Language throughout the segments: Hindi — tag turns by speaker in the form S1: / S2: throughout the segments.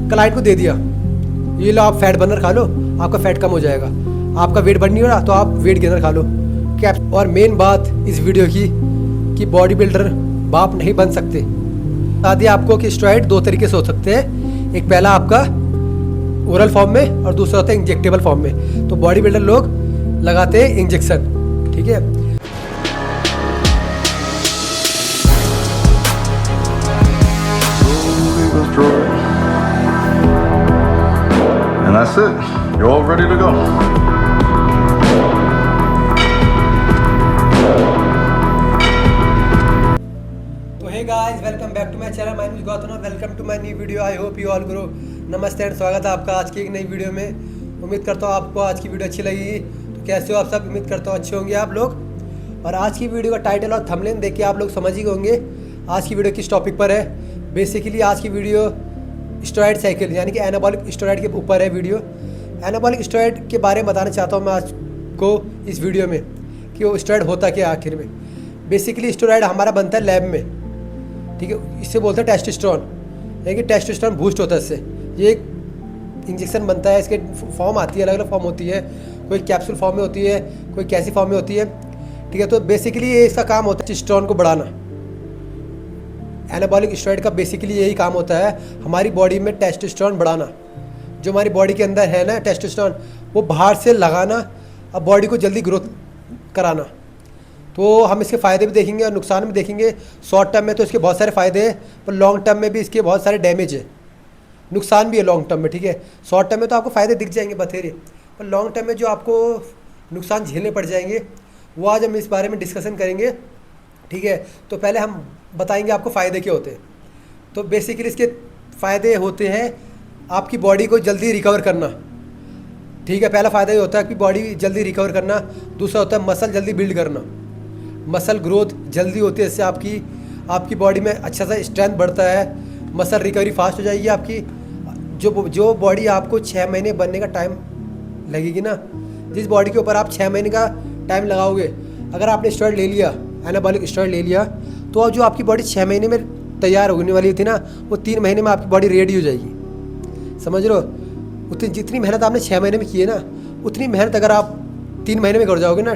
S1: क्लाइंट को दे दिया, ये लो आप फैट बर्नर खा लो, आपका फैट कम हो जाएगा, आपका वेट बढ़ नहीं हो रहा तो आप वेट गेनर खा लो। क्या और मेन बात इस वीडियो की कि बॉडी बिल्डर बाप नहीं बन सकते। बता दिया आपको कि स्टेरॉइड दो तरीके से हो सकते हैं, एक पहला आपका ओरल फॉर्म में और दूसरा होता है इंजेक्टेबल फॉर्म में। तो बॉडी बिल्डर लोग लगाते हैं इंजेक्शन, ठीक है।
S2: And that's it. You're all ready to go.
S1: तो hey guys, welcome back to my channel. My name is Gautam और welcome to my new video. I hope you all grow. नमस्ते एंड स्वागत है आपका आज की एक नई वीडियो में। उम्मीद करता हूँ आपको आज की वीडियो अच्छी लगेगी। तो कैसे हो आप सब? उम्मीद करता हूँ अच्छे होंगे आप लोग। और आज की वीडियो का टाइटल और थंबनेल देख के आप लोग समझ ही होंगे आज की वीडियो किस टॉपिक पर है। बेसिकली आज की वीडियो स्टेरॉइड साइकिल यानी कि एनाबॉलिक स्टेरॉइड के ऊपर है वीडियो। एनाबॉलिक स्टेरॉइड के बारे में बताना चाहता हूँ मैं आज को इस वीडियो में कि वो स्टेरॉइड होता क्या है आखिर में। बेसिकली स्टेरॉइड हमारा बनता है लैब में, ठीक है। इससे बोलते हैं टेस्टोस्टेरोन, यानी कि टेस्टोस्टेरोन बूस्ट होता है इससे। ये एक इंजेक्शन बनता है, इसके फॉर्म आती है, अलग अलग फॉर्म होती है। कोई कैप्सूल फॉर्म में होती है, कोई कैसी फॉर्म में होती है, ठीक है। तो बेसिकली ये इसका काम होता है टेस्टोस्टेरोन को बढ़ाना। एनाबॉलिक स्टेरॉइड का बेसिकली यही काम होता है, हमारी बॉडी में टेस्टोस्टेरोन बढ़ाना। जो हमारी बॉडी के अंदर है ना टेस्टोस्टेरोन, वो बाहर से लगाना और बॉडी को जल्दी ग्रोथ कराना। तो हम इसके फ़ायदे भी देखेंगे और नुकसान भी देखेंगे। शॉर्ट टर्म में तो इसके बहुत सारे फ़ायदे हैं, पर लॉन्ग टर्म में भी इसके बहुत सारे डैमेज है, नुकसान भी है लॉन्ग टर्म में, ठीक है। शॉर्ट टर्म में तो आपको फ़ायदे दिख जाएंगे बथेरे, पर लॉन्ग टर्म में जो आपको नुकसान झेलने पड़ जाएंगे वो आज हम इस बारे में डिस्कशन करेंगे, ठीक है। तो पहले हम बताएंगे आपको फ़ायदे क्या होते हैं। तो बेसिकली इसके फ़ायदे होते हैं आपकी बॉडी को जल्दी रिकवर करना, ठीक है। पहला फ़ायदा ये होता है कि बॉडी जल्दी रिकवर करना। दूसरा होता है मसल जल्दी बिल्ड करना, मसल ग्रोथ जल्दी होती है। इससे आपकी बॉडी में अच्छा सा स्ट्रेंथ बढ़ता है, मसल रिकवरी फास्ट हो जाएगी आपकी। जो बॉडी आपको 6 महीने बनने का टाइम लगेगी ना, जिस बॉडी के ऊपर आप 6 महीने का टाइम लगाओगे, अगर आपने स्टेरॉइड ले लिया, एनाबॉलिक स्टेरॉइड ले लिया, तो जो आपकी बॉडी 6 महीने में तैयार होने वाली थी ना, वो 3 महीने में आपकी बॉडी रेडी हो जाएगी। समझ लो, उतनी जितनी मेहनत आपने 6 महीने में की है ना, उतनी मेहनत अगर आप 3 महीने में कर जाओगे ना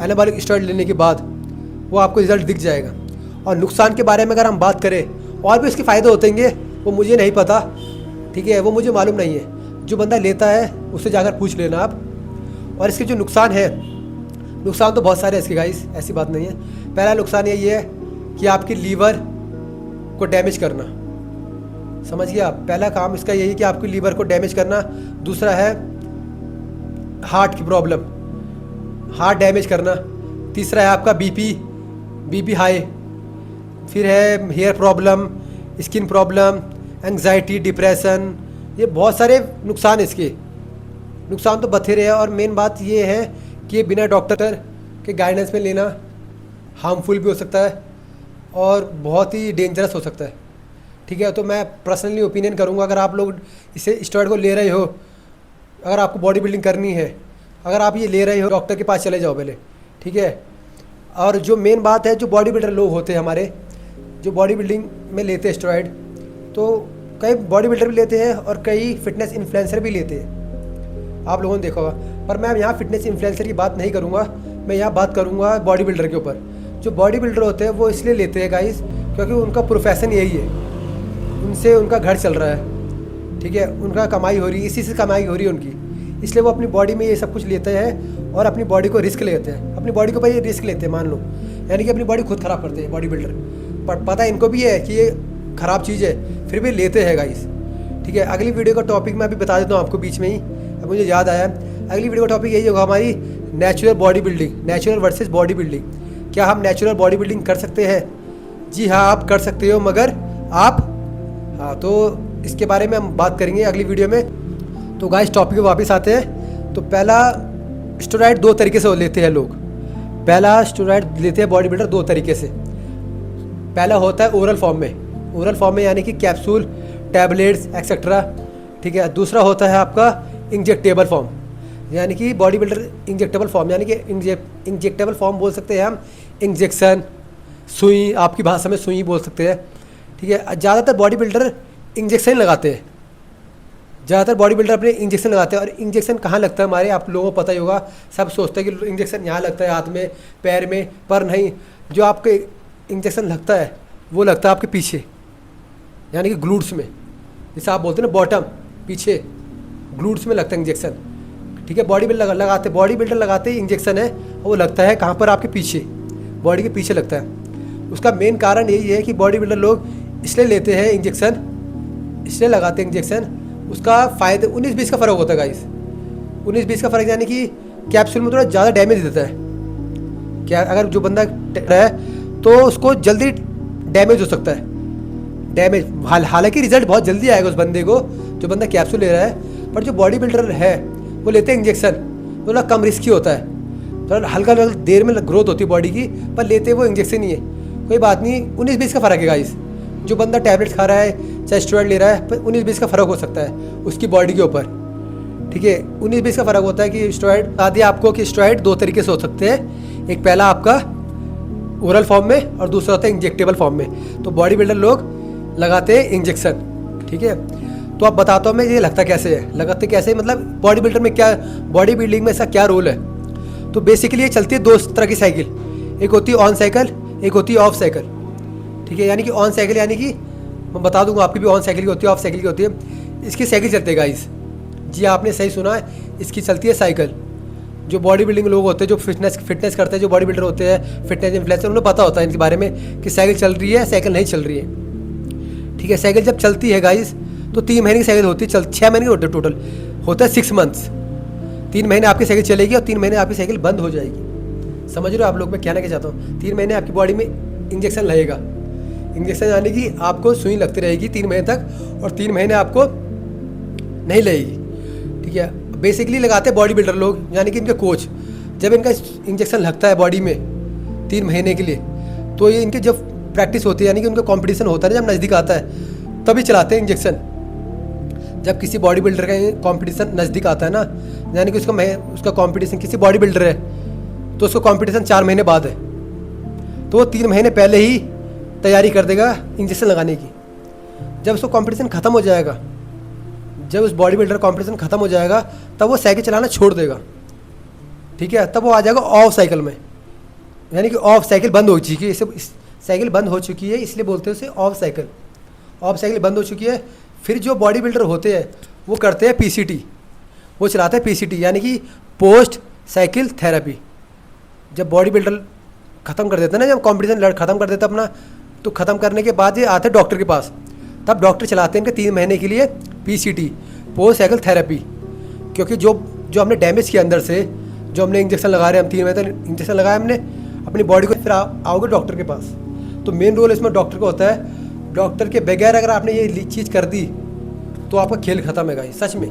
S1: एनाबॉलिक स्टेरॉइड लेने के बाद, वो आपको रिजल्ट दिख जाएगा। और नुकसान के बारे में अगर हम बात करें, और भी इसके फ़ायदे होते हैं, वो मुझे नहीं पता, ठीक है, वो मुझे मालूम नहीं है। जो बंदा लेता है उससे जाकर पूछ लेना आप। और इसके जो नुकसान है, नुकसान तो बहुत सारे हैं इसके गाइस, ऐसी बात नहीं है। पहला नुकसान यही है कि आपकी लीवर को डैमेज करना। समझिए आप, पहला काम इसका यही कि आपकी लीवर को डैमेज करना। दूसरा है हार्ट की प्रॉब्लम, हार्ट डैमेज करना। तीसरा है आपका बीपी हाई। फिर है hair problem, skin problem, anxiety, depression. ये बहुत सारे नुकसान है इसके। नुकसान तो बथेरे हैं। और मेन बात ये है कि ये बिना डॉक्टर के गाइडेंस में लेना हार्मफुल भी हो सकता है और बहुत ही डेंजरस हो सकता है, ठीक है। तो मैं पर्सनली ओपिनियन करूँगा, अगर आप लोग इसे स्टेरॉइड को ले रहे हो, अगर आपको बॉडी बिल्डिंग करनी है, अगर आप ये ले रहे हो, डॉक्टर के पास चले जाओ पहले, ठीक है। और जो मेन बात है, जो बॉडी बिल्डर लोग होते हैं हमारे, जो बॉडी बिल्डिंग में लेते हैं स्टेरॉइड, तो कई बॉडी बिल्डर भी लेते हैं और कई फिटनेस इन्फ्लुएंसर भी लेते हैं, आप लोगों ने देखा होगा। पर मैं यहाँ फिटनेस इन्फ्लुएंसर की बात नहीं करूँगा, मैं यहाँ बात करूँगा बॉडी बिल्डर के ऊपर। जो बॉडी बिल्डर होते हैं वो इसलिए लेते हैं गाइस क्योंकि उनका प्रोफेशन यही है, उनसे उनका घर चल रहा है, ठीक है। उनका कमाई हो रही है, इसी से कमाई हो रही है उनकी, इसलिए वो अपनी बॉडी में ये सब कुछ लेते हैं और अपनी बॉडी को रिस्क लेते हैं। अपनी बॉडी को भाई ये रिस्क लेते हैं, मान लो, यानी कि अपनी बॉडी खुद ख़राब करते हैं बॉडी बिल्डर। पर पता इनको भी है कि ये ख़राब चीज़ है, फिर भी लेते हैं गाइस, ठीक है। अगली वीडियो का टॉपिक मैं अभी बता देता हूँ आपको बीच में ही, अब मुझे याद आया। अगली वीडियो का टॉपिक यही होगा हमारी, natural body building, natural versus body building. क्या हम नेचुरल बॉडी बिल्डिंग कर सकते हैं? जी हाँ, आप कर सकते हो, मगर आप, हाँ, तो इसके बारे में हम बात करेंगे अगली वीडियो में। तो गाइस टॉपिक पे वापस आते हैं। तो पहला, स्टेरॉइड 2 तरीके से लेते हैं लोग। पहला स्टेरॉइड लेते हैं बॉडी बिल्डर 2 तरीके से। पहला होता है ओरल फॉर्म में, ओरल फॉर्म में यानी कि कैप्सूल, टैबलेट्स एक्सेट्रा, ठीक है। दूसरा होता है आपका इंजेक्टेबल फॉर्म, यानी कि बॉडी बिल्डर इंजेक्टेबल फॉर्म, यानी कि इंजेक्टेबल फॉर्म बोल सकते हैं हम, इंजेक्शन, सुई, आपकी भाषा में सुई बोल सकते हैं, ठीक है। ज़्यादातर बॉडी बिल्डर इंजेक्शन लगाते हैं, ज़्यादातर बॉडी बिल्डर अपने इंजेक्शन लगाते हैं, और इंजेक्शन कहाँ लगता है हमारे, आप लोगों को पता ही होगा। सब सोचते हैं कि इंजेक्शन यहाँ लगता है हाथ में, पैर में, पर नहीं। जो आपके इंजेक्शन लगता है वो लगता है आपके पीछे, यानी कि ग्लूट्स में, जैसे आप बोलते हैं ना बॉटम, पीछे ग्लूट्स में लगता है इंजेक्शन। ठीक है, बॉडी बिल्डर लगाते ही इंजेक्शन है, वो लगता है कहाँ पर, आपके पीछे, बॉडी के पीछे लगता है। उसका मेन कारण यही है कि बॉडी बिल्डर लोग इसलिए लेते हैं इंजेक्शन, इसलिए लगाते हैं इंजेक्शन। उसका फ़ायदे 19-20 का फ़र्क होता है गाइस, 19-20 का फ़र्क, यानी कि कैप्सूल में थोड़ा ज़्यादा डैमेज देता है। क्या अगर जो बंदा है तो उसको जल्दी डैमेज हो सकता है, डैमेज, हालांकि रिजल्ट बहुत जल्दी आएगा उस बंदे को जो बंदा कैप्सूल ले रहा है। पर जो बॉडी बिल्डर है वो लेते हैं इंजेक्शन, तो थोड़ा कम रिस्की होता है, थोड़ा हल्का देर में ग्रोथ होती है बॉडी की, पर लेते वो इंजेक्शन ही है। कोई बात नहीं, 19-20 का फ़र्क है गाइस। जो बंदा टैबलेट्स खा रहा है चाहे स्टेरॉइड ले रहा है, पर 19-20 का फ़र्क हो सकता है उसकी बॉडी के ऊपर। ठीक है, 19-20 का फ़र्क होता है कि स्टेरॉइड बता दिया आपको कि स्टेरॉइड 2 तरीके से हो सकते हैं, एक पहला आपका ओरल फॉर्म में और दूसरा होता है इंजेक्टेबल फॉर्म में। तो बॉडी बिल्डर लोग लगाते हैं इंजेक्शन। ठीक है, तो आप बताता हूँ मैं ये लगता कैसे है, लगाते कैसे, मतलब बॉडी बिल्डर में क्या, बॉडी बिल्डिंग में ऐसा क्या रोल है। तो बेसिकली ये चलती है 2 तरह की साइकिल, एक होती है ऑन साइकिल, एक होती है ऑफ साइकिल। ठीक है, यानी कि ऑन साइकिल यानी कि मैं बता दूंगा आपकी भी ऑन साइकिल की होती है, ऑफ साइकिल की होती है। इसकी साइकिल चलती है गाइस, जी आपने सही सुना है, इसकी चलती है साइकिल। जो बॉडी बिल्डिंग लोग होते हैं, जो फिटनेस करते हैं, जो बॉडी बिल्डर होते हैं, फिटनेस इन्फ्लुएंसर, उन्हें पता होता है इनके बारे में कि साइकिल चल रही है, साइकिल नहीं चल रही है। ठीक है, साइकिल जब चलती है गाइस तो 3 महीने की साइकिल होती है, 6 महीने की होती है, टोटल होता है 6 मंथ्स। 3 महीने आपकी साइकिल चलेगी और 3 महीने आपकी साइकिल बंद हो जाएगी। समझ रहे हो आप लोग मैं कहना क्या चाहता हूँ। 3 महीने आपकी बॉडी में इंजेक्शन लगेगा, इंजेक्शन यानी कि आपको सुई लगती रहेगी 3 महीने तक, और 3 महीने आपको नहीं लगेगी। ठीक है, बेसिकली लगाते हैं बॉडी बिल्डर लोग, यानी कि इनके कोच। जब इनका इंजेक्शन लगता है बॉडी में 3 महीने के लिए, तो ये इनके जब प्रैक्टिस होती है, यानी कि उनका कंपटीशन होता है, जब नज़दीक आता है तभी चलाते हैं इंजेक्शन। जब किसी बॉडी बिल्डर का कंपटीशन नज़दीक आता है ना, यानी कि उसका कंपटीशन किसी बॉडी बिल्डर है, तो उसका कंपटीशन 4 महीने बाद है, तो वो 3 महीने पहले ही तैयारी कर देगा इंजेक्शन लगाने की। जब उसको कंपटीशन ख़त्म हो जाएगा, जब उस बॉडी बिल्डर कंपटीशन ख़त्म हो जाएगा, तब वो साइकिल चलाना छोड़ देगा। ठीक है, तब वो आ जाएगा ऑफ साइकिल में, यानी कि ऑफ साइकिल बंद हो चुकी है, इसे साइकिल बंद हो चुकी है, इसलिए बोलते हैं उसे ऑफ साइकिल। ऑफ साइकिल बंद हो चुकी है। फिर जो बॉडी बिल्डर होते हैं वो करते हैं PCT, वो चलाते हैं PCT, यानी कि पोस्ट साइकिल थेरेपी। जब बॉडी बिल्डर ख़त्म कर देता है ना, जब कंपटीशन ख़त्म कर देता अपना, तो ख़त्म करने के बाद ये आते हैं डॉक्टर के पास, तब डॉक्टर चलाते हैं इनके 3 महीने के लिए PCT, पोस्ट साइकिल थेरेपी। क्योंकि जो हमने डैमेज किया अंदर से, जो हमने इंजेक्शन लगा रहे हैं, हम 3 महीने तक इंजेक्शन लगाया हमने अपनी बॉडी को, फिर आओगे डॉक्टर के पास। तो मेन रोल इसमें डॉक्टर का होता है। डॉक्टर के बगैर अगर आपने ये चीज़ कर दी तो आपका खेल ख़त्म है गाइस, सच में।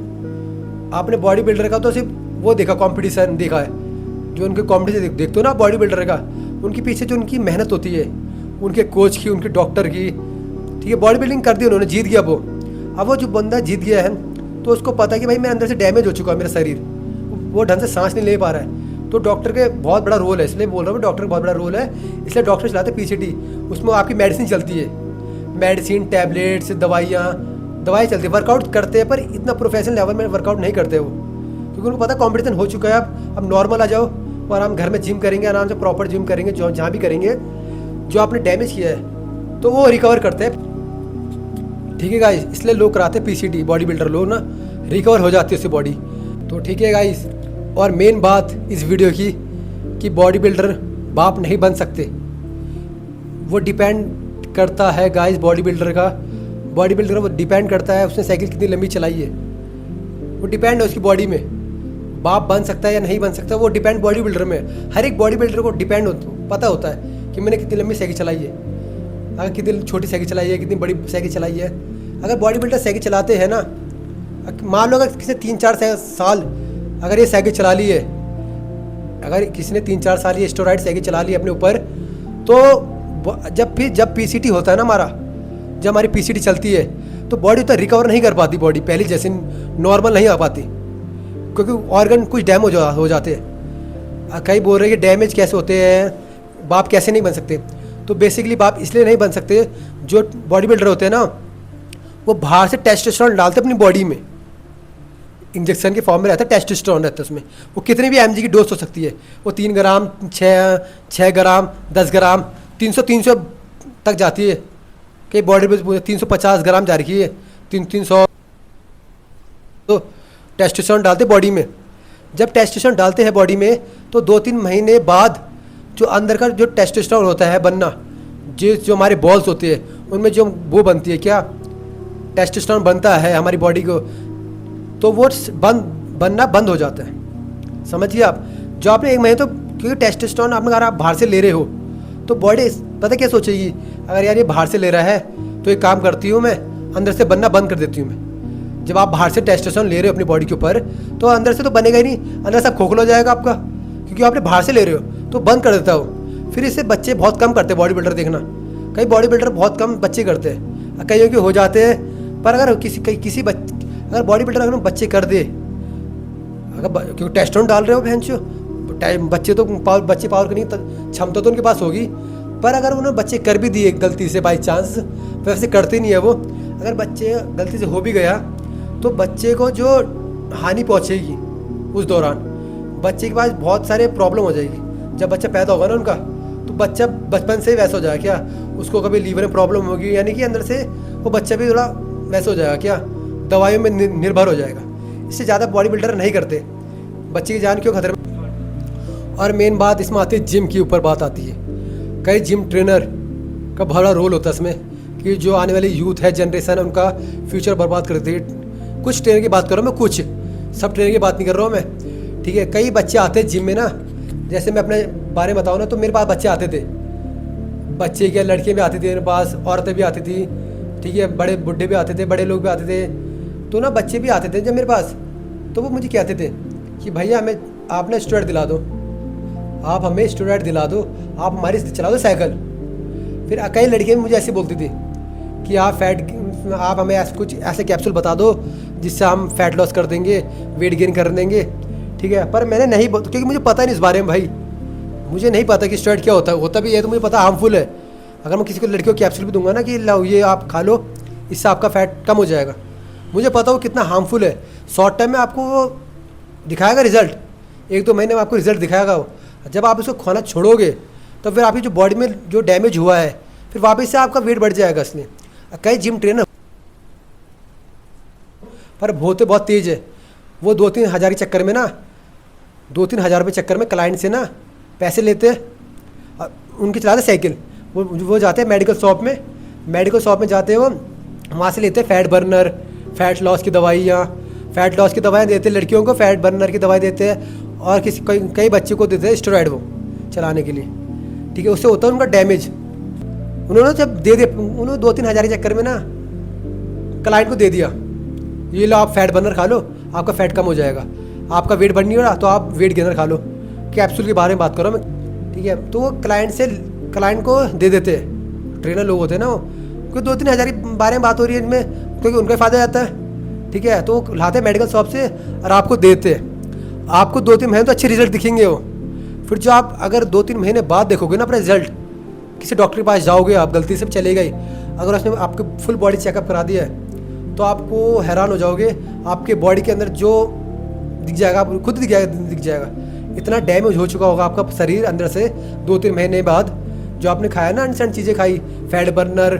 S1: आपने बॉडी बिल्डर का तो सिर्फ वो देखा, कंपटीशन देखा है, जो उनके कंपटीशन देखते हो ना बॉडी बिल्डर का, उनके पीछे जो उनकी मेहनत होती है, उनके कोच की, उनके डॉक्टर की। ठीक है, बॉडी बिल्डिंग कर दी उन्होंने, जीत गया वो। अब वो जो बंदा जीत गया है तो उसको पता है कि भाई मैं अंदर से डैमेज हो चुका है, मेरा शरीर वो ढंग से सांस नहीं ले पा रहा है। तो डॉक्टर के बहुत बड़ा रोल है, इसलिए बोल रहा हूँ डॉक्टर का बहुत बड़ा रोल है, इसलिए डॉक्टर चलाते PCT। उसमें आपकी मेडिसिन चलती है, मेडिसिन, टैबलेट्स, दवाई चलती है। वर्कआउट करते हैं पर इतना प्रोफेशनल लेवल में वर्कआउट नहीं करते वो, क्योंकि उनको पता कंपटीशन हो चुका है। अब नॉर्मल आ जाओ और हम घर में जिम करेंगे, आराम से प्रॉपर जिम करेंगे, जो जहाँ भी करेंगे, जो आपने डैमेज किया है तो वो रिकवर करते हैं। ठीक है गाइस, इसलिए लोग कराते हैं PCT, बॉडी बिल्डर लोग ना, रिकवर हो जाती है उससे बॉडी। तो ठीक है गाइस, और मेन बात इस वीडियो की कि बॉडी बिल्डर बाप नहीं बन सकते, वो डिपेंड करता है गाइस बॉडी बिल्डर का। बॉडी बिल्डर वो डिपेंड करता है उसने साइकिल कितनी लंबी चलाई है, वो डिपेंड है उसकी बॉडी में। बाप बन सकता है या नहीं बन सकता, वो डिपेंड बॉडी बिल्डर में। हर एक बॉडी बिल्डर को डिपेंड पता होता है कि मैंने कितनी लंबी साइकिल चलाई है, अगर कितनी छोटी साइकिल चलाई है, कितनी बड़ी साइकिल चलाई है। अगर बॉडी बिल्डर साइकिल चलाते हैं ना, मान लो अगर किसी ने 3-4 साल अगर ये साइकिल चला ली है, अगर किसी ने 3-4 साल ये स्टेरॉइड साइकिल चला ली अपने ऊपर, तो जब PCT होता है ना हमारा, जब हमारी PCT चलती है तो बॉडी तो रिकवर नहीं कर पाती, बॉडी पहले जैसे नॉर्मल नहीं आ पाती, क्योंकि ऑर्गन कुछ डैमेज हो जाते हैं। कई बोल रहे हैं कि डैमेज कैसे होते हैं, बाप कैसे नहीं बन सकते। तो बेसिकली बाप इसलिए नहीं बन सकते, जो बॉडी बिल्डर होते हैं ना, वो बाहर से टेस्टोस्टेरोन डालते अपनी बॉडी में, इंजेक्शन के फॉर्म में रहता है, टेस्टोस्टेरोन रहता है उसमें। वो कितनी भी mg की डोज हो सकती है, वो 3 ग्राम, 6 ग्राम, 10 ग्राम, 300 तक जाती है। कई बॉडी में 350 ग्राम जा रही है, 300 तो टेस्टोस्टेरोन डालते बॉडी में। जब टेस्टोस्टेरोन डालते हैं बॉडी में तो 2-3 महीने बाद जो अंदर का जो टेस्टोस्टेरोन होता है बनना, जो हमारे बॉल्स होते हैं उनमें जो वो बनती है, क्या टेस्टोस्टेरोन बनता है हमारी बॉडी को, तो वो बनना बंद हो जाता है। समझिए आप, जो आपने 1 महीने तो, क्योंकि टेस्टोस्टेरोन आपने अगर आप बाहर से ले रहे हो तो बॉडी पता क्या सोचेगी, अगर यार ये बाहर से ले रहा है तो एक काम करती हूँ मैं, अंदर से बनना बंद कर देती हूँ मैं। जब आप बाहर से टेस्टोस्टेरोन ले रहे हो अपनी बॉडी के ऊपर तो अंदर से तो बनेगा ही नहीं, अंदर सब खोखला हो जाएगा आपका, क्योंकि आपने बाहर से ले रहे हो तो बंद कर देता हो। फिर इससे बच्चे बहुत कम करते हैं बॉडी बिल्डर, देखना कई बॉडी बिल्डर बहुत कम बच्चे करते हैं, कईयों के हो जाते हैं। पर अगर किसी अगर बॉडी बिल्डर अगर बच्चे कर दे, अगर क्योंकि टेस्टोस्टेरोन डाल रहे हो बहनचो, बच्चे पावर की नहीं क्षमता तो उनके पास होगी, पर अगर उन्होंने बच्चे कर भी दिए गलती से बाई चांस, वैसे करते नहीं है वो, अगर बच्चे गलती से हो भी गया तो बच्चे को जो हानि पहुंचेगी उस दौरान, बच्चे के पास बहुत सारे प्रॉब्लम हो जाएगी। जब बच्चा पैदा होगा ना उनका, तो बच्चा बचपन से ही वैसा हो जाएगा, क्या उसको कभी लीवर में प्रॉब्लम होगी, यानी कि अंदर से वो बच्चा भी थोड़ा वैसा हो जाएगा, क्या दवाइयों में निर्भर हो जाएगा। इससे ज़्यादा बॉडी बिल्डर नहीं करते, बच्चे की जान क्यों खतरे में। और मेन बात इसमें आती है जिम के ऊपर बात आती है। कई जिम ट्रेनर का बड़ा रोल होता है इसमें, कि जो आने वाली यूथ है, जनरेशन है, उनका फ्यूचर बर्बाद कर देती है। कुछ ट्रेनर की बात कर रहा हूँ मैं, कुछ सब ट्रेनर की बात नहीं कर रहा हूँ मैं, ठीक है। कई बच्चे आते हैं जिम में ना, जैसे मैं अपने बारे में बताऊँ ना, तो मेरे पास बच्चे आते थे, बच्चे क्या लड़कियाँ भी आती थी मेरे पास, औरतें भी आती थी, ठीक है, बड़े बुढ़े भी आते थे, बड़े लोग भी आते थे, तो ना बच्चे भी आते थे जब मेरे पास, तो वो मुझे कहते थे कि भैया हमें आप ना स्टूडेंट दिला दो, आप हमें स्टूडेंट दिला दो, आप हमारी चला दो साइकिल। फिर कई लड़कियाँ भी मुझे ऐसे बोलती थी कि आप हमें कुछ ऐसे कैप्सूल बता दो जिससे हम फैट लॉस कर देंगे, वेट गेन कर देंगे, ठीक है। पर मैंने नहीं, क्योंकि मुझे पता नहीं इस बारे में भाई, मुझे नहीं पता कि स्टेरॉइड क्या होता भी है तो मुझे पता हार्मफुल है। अगर मैं किसी को लड़कियों को कैप्सूल भी दूंगा ना कि लो ये आप खा लो, इससे आपका फैट कम हो जाएगा, मुझे पता वो कितना हार्मफुल है। शॉर्ट टाइम में आपको वो दिखाएगा रिजल्ट, 1-2 महीने में आपको रिजल्ट दिखाएगा वो। जब आप इसको खाना छोड़ोगे तो फिर आपकी जो बॉडी में जो डैमेज हुआ है फिर वापस से आपका वेट बढ़ जाएगा। इसलिए कई जिम ट्रेनर पर होते बहुत तेज़ है, वो 2-3 हज़ार के चक्कर में ना, 2-3 हज़ार रुपये चक्कर में क्लाइंट से ना पैसे लेते हैं, उनकी चलाते साइकिल, वो जाते हैं मेडिकल शॉप में जाते हैं, वो वहाँ से लेते हैं फैट बर्नर, फैट लॉस की दवाइयाँ, फैट लॉस की दवाइयाँ देते हैं लड़कियों को, फैट बर्नर की दवाई देते हैं, और कई बच्चों को देते हैं स्टेरॉइड वो चलाने के लिए, ठीक है। उससे होता है उनका डैमेज। उन्होंने जब उन्होंने 2-3 हज़ार के चक्कर में ना क्लाइंट को दे दिया, ये लो आप फैट बर्नर खा लो, आपका फैट कम हो जाएगा, आपका वेट बढ़ नहीं हो रहा तो आप वेट गेनर खा लो, कैप्सूल के बारे में बात कर रहा हूँ मैं, ठीक है। तो वो क्लाइंट को दे देते हैं, ट्रेनर लोग होते हैं ना वो, क्योंकि 2-3 हज़ार के बारे में बात हो रही है इनमें, क्योंकि उनका फ़ायदा जाता है, ठीक है। तो वो लाते हैं मेडिकल शॉप से और आपको देते हैं, आपको 2-3 महीने तो अच्छे रिजल्ट दिखेंगे वो। फिर जो आप अगर 2-3 महीने बाद देखोगे ना अपना रिजल्ट, किसी डॉक्टर के पास जाओगे आप, गलती से चले गए, अगर उसने आपके फुल बॉडी चेकअप करा दिया है तो आपको हैरान हो जाओगे, आपके बॉडी के अंदर जो दिख जाएगा, आपको खुद दिख जाएगा, इतना डैमेज हो चुका होगा आपका शरीर अंदर से 2-3 महीने बाद। जो आपने खाया ना अनसेंट चीज़ें खाई, फैट बर्नर,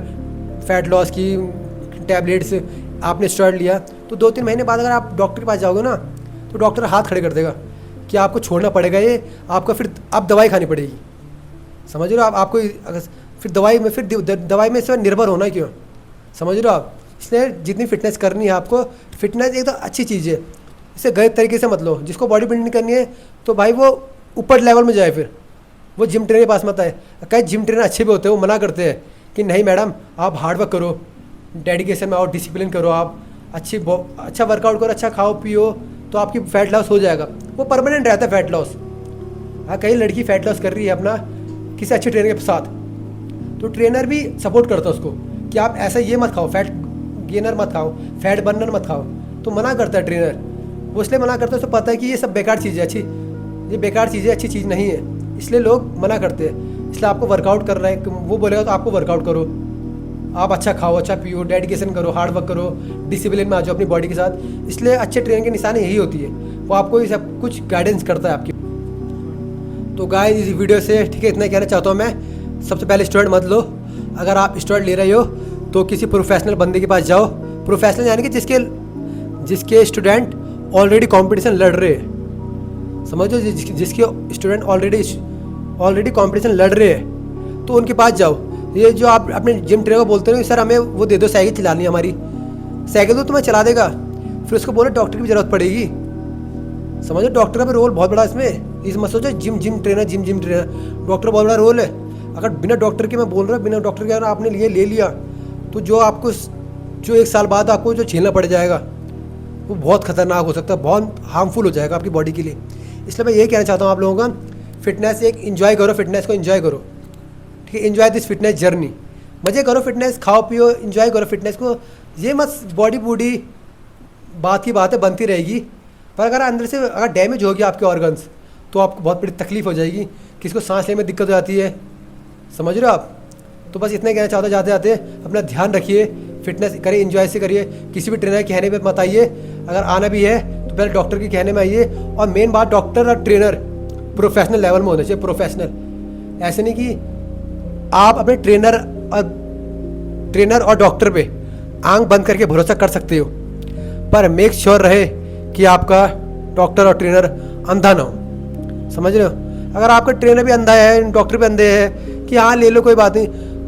S1: फैट लॉस की टैबलेट्स, आपने स्टेरॉइड लिया, तो 2-3 महीने बाद अगर आप डॉक्टर के पास जाओगे ना तो डॉक्टर हाथ खड़े कर देगा कि आपको छोड़ना पड़ेगा ये, आपका फिर आप दवाई खानी पड़ेगी, समझ रहे हो आप। आपको अगर फिर दवाई में से निर्भर होना क्यों, समझ रहे हो आप। इसलिए जितनी फिटनेस करनी है आपको, फिटनेस एक तो अच्छी चीज़ है, इसे गलत तरीके से मत लो। जिसको बॉडी बिल्डिंग करनी है तो भाई वो ऊपर लेवल में जाए, फिर वो जिम ट्रेनर के पास मत आए। कई जिम ट्रेनर अच्छे भी होते हैं, वो मना करते हैं कि नहीं मैडम आप हार्डवर्क करो, डेडिकेशन में आओ, डिसिप्लिन करो, आप अच्छा वर्कआउट करो, अच्छा खाओ पियो, तो आपकी फैट लॉस हो जाएगा, वो परमानेंट रहता है फैट लॉस। हाँ, कई लड़की फैट लॉस कर रही है अपना किसी अच्छे ट्रेनर के साथ, तो ट्रेनर भी सपोर्ट करता है उसको कि आप ऐसा ये मत खाओ, फैट गेनर मत खाओ, फैट बर्नर मत खाओ, तो मना करता है ट्रेनर। वो इसलिए मना करता है, उसको पता है कि ये सब बेकार चीज़ है, ये बेकार चीज़ है, अच्छी चीज़ नहीं है, इसलिए लोग मना करते हैं। इसलिए आपको वर्कआउट कर रहा है, वो बोलेगा तो आपको वर्कआउट करो, आप अच्छा खाओ, अच्छा पियो, डेडिकेशन करो, हार्ड वर्क करो, डिसिप्लिन में आ जाओ अपनी बॉडी के साथ। इसलिए अच्छे ट्रेनर की निशानी यही होती है, वो आपको ये सब कुछ गाइडेंस करता है आपकी। तो गाइस इस वीडियो से ठीक है इतना ही कहना चाहता हूँ मैं। सबसे पहले स्टूडेंट मत लो, अगर आप स्टूडेंट ले रहे हो तो किसी प्रोफेशनल बंदे के पास जाओ। प्रोफेशनल यानी कि जिसके स्टूडेंट ऑलरेडी कंपटीशन लड़ रहे हैं, समझो, जिसके स्टूडेंट ऑलरेडी कंपटीशन लड़ रहे हैं, तो उनके पास जाओ। ये जो आप अपने जिम ट्रेनर को बोलते हो सर हमें वो दे दो, साइकिल चलानी है हमारी, साइकिल तो तुम्हें चला देगा, फिर उसको बोलो डॉक्टर की भी ज़रूरत पड़ेगी। समझो डॉक्टर का भी रोल बहुत बड़ा इसमें। इस मत सोचो जिम ट्रेनर, डॉक्टर बहुत बड़ा रोल है। अगर बिना डॉक्टर के, मैं बोल रहा हूँ बिना डॉक्टर के अगर आपने ले लिया तो जो 1 साल बाद आपको जो झेलना पड़ जाएगा वो बहुत खतरनाक हो सकता है, बहुत हार्मफुल हो जाएगा आपकी बॉडी के लिए। इसलिए मैं यही कहना चाहता हूँ आप लोगों का, फिटनेस एक इन्जॉय करो, फिटनेस को इन्जॉय करो, ठीक है। इन्जॉय दिस फिटनेस जर्नी, मज़े करो, फिटनेस खाओ पियो, इन्जॉय करो फिटनेस को। ये मत बॉडी बात की बात है, बनती रहेगी, पर अगर अंदर से अगर डैमेज हो गया आपके ऑर्गन्स तो आपको बहुत बड़ी तकलीफ हो जाएगी। किसी को सांस लेने में दिक्कत हो जाती है, समझ रहे हो आप। तो बस इतना कहना चाहता हूँ, जाते जाते अपना ध्यान रखिए, फिटनेस करिए, इन्जॉय से करिए, किसी भी ट्रेनर के कहने पे मत आइए। अगर आना भी है तो पहले डॉक्टर के कहने में आइए। और मेन बात, डॉक्टर और ट्रेनर प्रोफेशनल लेवल में होना चाहिए, प्रोफेशनल। ऐसे नहीं कि आप अपने ट्रेनर और डॉक्टर पे आंख बंद करके भरोसा कर सकते हो, पर मेक श्योर रहे कि आपका डॉक्टर और ट्रेनर अंधा ना हो, समझ रहे हो। अगर आपका ट्रेनर भी अंधा है, डॉक्टर भी अंधे हैं कि हाँ ले लो कोई बात नहीं,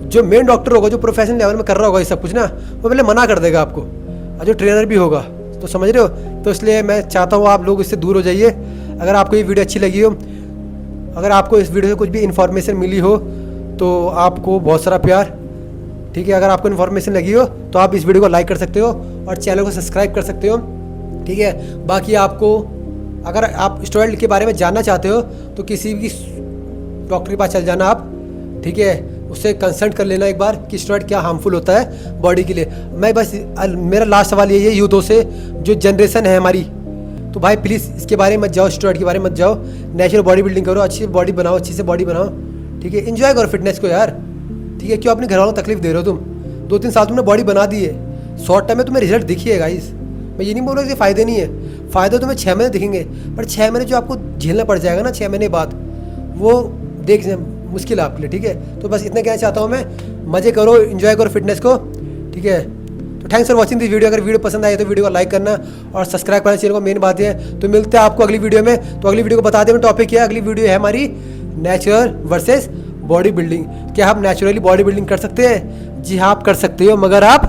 S1: जो मेन डॉक्टर होगा, जो प्रोफेशनल लेवल में कर रहा होगा ये सब कुछ ना, वो पहले मना कर देगा आपको, और जो ट्रेनर भी होगा, तो समझ रहे हो। तो इसलिए मैं चाहता हूँ आप लोग इससे दूर हो जाइए। अगर आपको ये वीडियो अच्छी लगी हो, अगर आपको इस वीडियो से कुछ भी इन्फॉर्मेशन मिली हो तो आपको बहुत सारा प्यार, ठीक है। अगर आपको इन्फॉर्मेशन लगी हो तो आप इस वीडियो को लाइक कर सकते हो और चैनल को सब्सक्राइब कर सकते हो, ठीक है। बाकी आपको अगर आप स्टेरॉइड के बारे में जानना चाहते हो तो किसी भी डॉक्टर के पास चल जाना आप, ठीक है। उससे कंसल्ट कर लेना एक बार कि स्टेरॉइड क्या हार्मफुल होता है बॉडी के लिए। मैं बस मेरा लास्ट सवाल यही है यूथों से, जो जनरेशन है हमारी, तो भाई प्लीज़ इसके बारे में मत जाओ, स्टेरॉइड के बारे में मत जाओ। नेचुरल बॉडी बिल्डिंग करो, अच्छी बॉडी बनाओ, अच्छी से बॉडी बनाओ, ठीक है। इन्जॉय करो फिटनेस को यार, ठीक है। क्यों अपने घर वालों को तकलीफ दे रहे हो तुम? 2-3 साल तुमने बॉडी बना दी है, शॉर्ट टाइम में तुम्हें रिजल्ट दिखिए गाइस। मैं ये नहीं बोल रहा कि फ़ायदे नहीं है, फ़ायदे तुम्हें 6 महीने दिखेंगे, पर 6 महीने जो आपको झेलना पड़ जाएगा ना 6 महीने बाद, वो देखना मुश्किल है आपके लिए, ठीक है। तो बस इतना कहना चाहता हूँ मैं, मज़े करो, इन्जॉय करो फिटनेस को, ठीक है। तो thanks for watching this video. अगर वीडियो पसंद आए तो वीडियो को लाइक करना और सब्सक्राइब करना चैनल को, मेन बात है। तो मिलते हैं आपको अगली वीडियो में। तो अगली वीडियो को बता दें टॉपिक क्या है। अगली वीडियो है हमारी नेचुरल वर्सेस बॉडी बिल्डिंग। क्या आप नेचुरली बॉडी बिल्डिंग कर सकते हैं? जी हाँ आप कर सकते हो, मगर आप